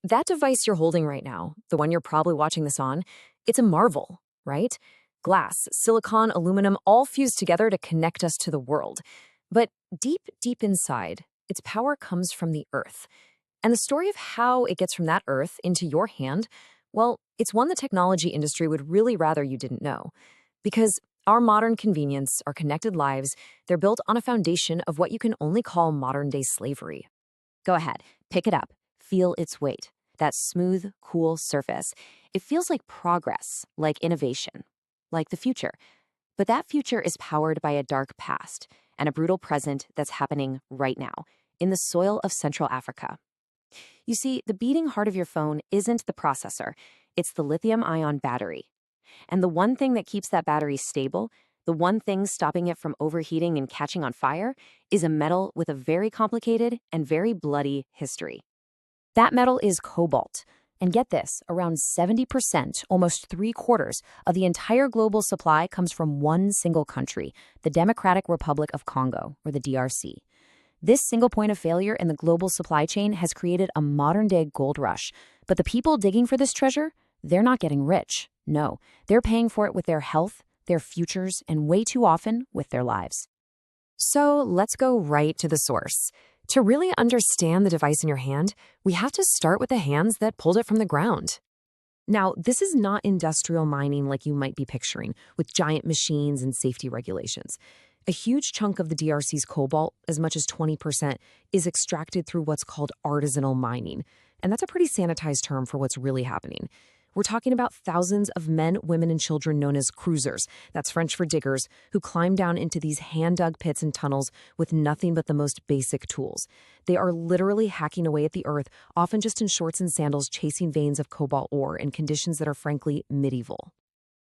That device you're holding right now, the one you're probably watching this on, it's a marvel, right? Glass, silicon, aluminum, all fused together to connect us to the world. But deep, deep inside, its power comes from the Earth. And the story of how it gets from that Earth into your hand, well, it's one the technology industry would really rather you didn't know. Because our modern convenience, our connected lives, they're built on a foundation of what you can only call modern day slavery. Go ahead, pick it up, feel its weight. That smooth, cool surface. It feels like progress, like innovation, like the future. But that future is powered by a dark past and a brutal present that's happening right now in the soil of Central Africa. You see, the beating heart of your phone isn't the processor, it's the lithium-ion battery. And the one thing that keeps that battery stable, the one thing stopping it from overheating and catching on fire, is a metal with a very complicated and very bloody history. That metal is cobalt. And get this, around 70%, almost 3/4 of the entire global supply comes from one single country, the Democratic Republic of Congo, or the DRC. This single point of failure in the global supply chain has created a modern-day gold rush. But the people digging for this treasure, they're not getting rich. No, they're paying for it with their health, their futures, and way too often with their lives. So let's go right to the source. To really understand the device in your hand, we have to start with the hands that pulled it from the ground. Now, this is not industrial mining like you might be picturing, with giant machines and safety regulations. A huge chunk of the DRC's cobalt, as much as 20%, is extracted through what's called artisanal mining. And that's a pretty sanitized term for what's really happening. We're talking about thousands of men, women, and children known as cruisers, that's French for diggers, who climb down into these hand-dug pits and tunnels with nothing but the most basic tools. They are literally hacking away at the earth, often just in shorts and sandals, chasing veins of cobalt ore in conditions that are frankly medieval.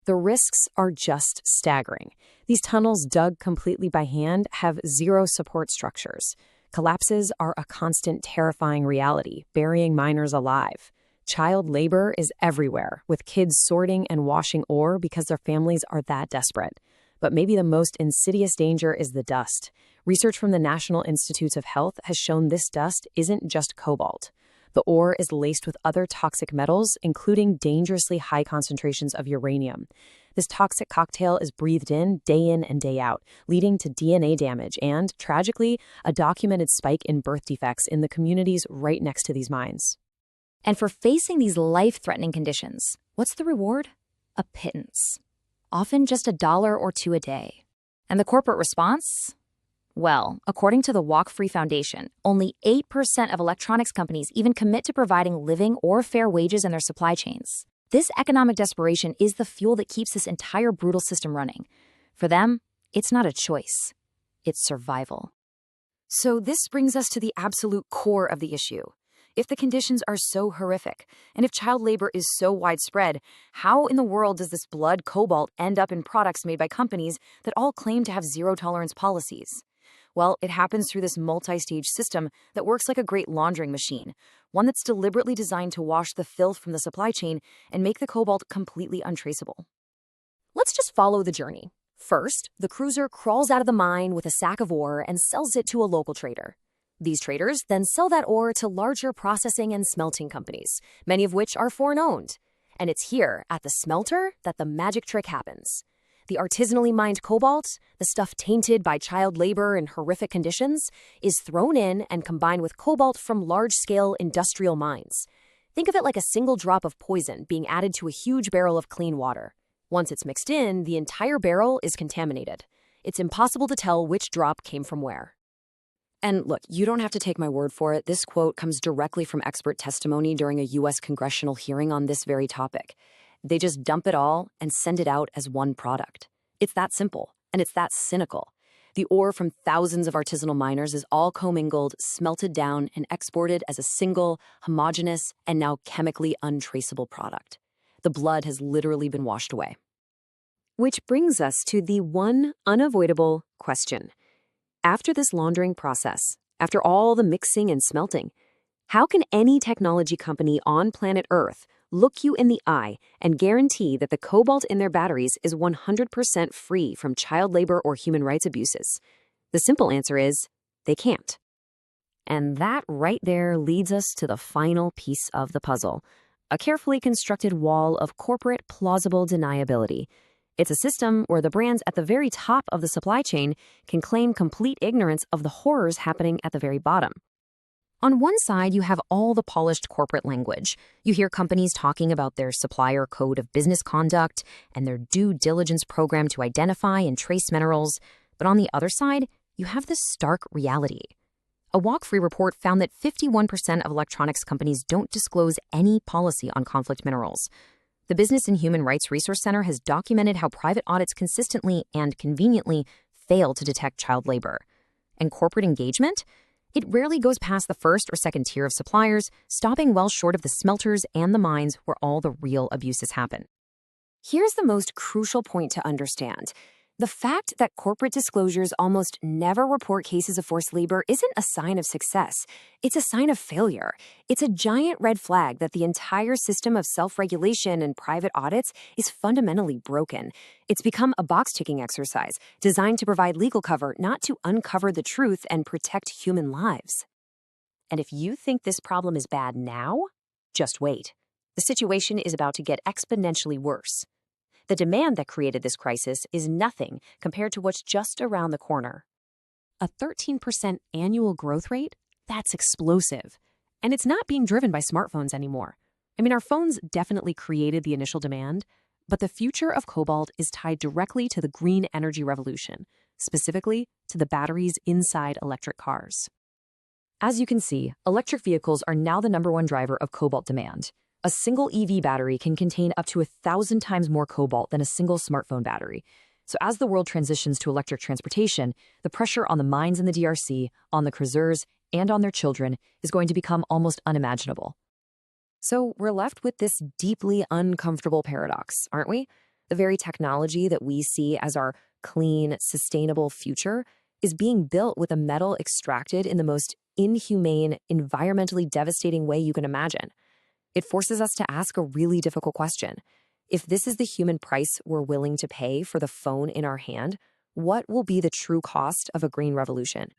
The risks are just staggering. These tunnels, dug completely by hand, have zero support structures. Collapses are a constant, terrifying reality, burying miners alive. Child labor is everywhere, with kids sorting and washing ore because their families are that desperate. But maybe the most insidious danger is the dust. Research from the National Institutes of Health has shown this dust isn't just cobalt. The ore is laced with other toxic metals, including dangerously high concentrations of uranium. This toxic cocktail is breathed in and day out, leading to DNA damage and, tragically, a documented spike in birth defects in the communities right next to these mines. And for facing these life-threatening conditions, what's the reward? A pittance. Often just $1 or $2 a day. And the corporate response? Well, according to the Walk Free Foundation, only 8% of electronics companies even commit to providing living or fair wages in their supply chains. This economic desperation is the fuel that keeps this entire brutal system running. For them, it's not a choice. It's survival. So this brings us to the absolute core of the issue. If the conditions are so horrific, and if child labor is so widespread, how in the world does this blood cobalt end up in products made by companies that all claim to have zero-tolerance policies? Well, it happens through this multi-stage system that works like a great laundering machine, one that's deliberately designed to wash the filth from the supply chain and make the cobalt completely untraceable. Let's just follow the journey. First, the cruiser crawls out of the mine with a sack of ore and sells it to a local trader. These traders then sell that ore to larger processing and smelting companies, many of which are foreign-owned. And it's here, at the smelter, that the magic trick happens. The artisanally mined cobalt, the stuff tainted by child labor and horrific conditions, is thrown in and combined with cobalt from large-scale industrial mines. Think of it like a single drop of poison being added to a huge barrel of clean water. Once it's mixed in, the entire barrel is contaminated. It's impossible to tell which drop came from where. And look, you don't have to take my word for it. This quote comes directly from expert testimony during a U.S. congressional hearing on this very topic. They just dump it all and send it out as one product. It's that simple, and it's that cynical. The ore from thousands of artisanal miners is all commingled, smelted down, and exported as a single, homogeneous, and now chemically untraceable product. The blood has literally been washed away. Which brings us to the one unavoidable question. After this laundering process, after all the mixing and smelting, how can any technology company on planet Earth look you in the eye and guarantee that the cobalt in their batteries is 100% free from child labor or human rights abuses? The simple answer is, they can't. And that right there leads us to the final piece of the puzzle, a carefully constructed wall of corporate plausible deniability. It's a system where the brands at the very top of the supply chain can claim complete ignorance of the horrors happening at the very bottom. On one side, you have all the polished corporate language. You hear companies talking about their supplier code of business conduct and their due diligence program to identify and trace minerals. But on the other side, you have this stark reality. A walk-free report found that 51% of electronics companies don't disclose any policy on conflict minerals. The Business and Human Rights Resource Center has documented how private audits consistently and conveniently fail to detect child labor. And corporate engagement? It rarely goes past the first or second tier of suppliers, stopping well short of the smelters and the mines where all the real abuses happen. Here's the most crucial point to understand. The fact that corporate disclosures almost never report cases of forced labor isn't a sign of success. It's a sign of failure. It's a giant red flag that the entire system of self-regulation and private audits is fundamentally broken. It's become a box-ticking exercise designed to provide legal cover, not to uncover the truth and protect human lives. And if you think this problem is bad now, just wait. The situation is about to get exponentially worse. The demand that created this crisis is nothing compared to what's just around the corner. A 13% annual growth rate? That's explosive. And it's not being driven by smartphones anymore. I mean, our phones definitely created the initial demand, but the future of cobalt is tied directly to the green energy revolution, specifically to the batteries inside electric cars. As you can see, electric vehicles are now the #1 driver of cobalt demand. A single EV battery can contain up to 1,000 times more cobalt than a single smartphone battery. So as the world transitions to electric transportation, the pressure on the mines in the DRC, on the creuseurs, and on their children is going to become almost unimaginable. So we're left with this deeply uncomfortable paradox, aren't we? The very technology that we see as our clean, sustainable future is being built with a metal extracted in the most inhumane, environmentally devastating way you can imagine. It forces us to ask a really difficult question. If this is the human price we're willing to pay for the phone in our hand, what will be the true cost of a green revolution?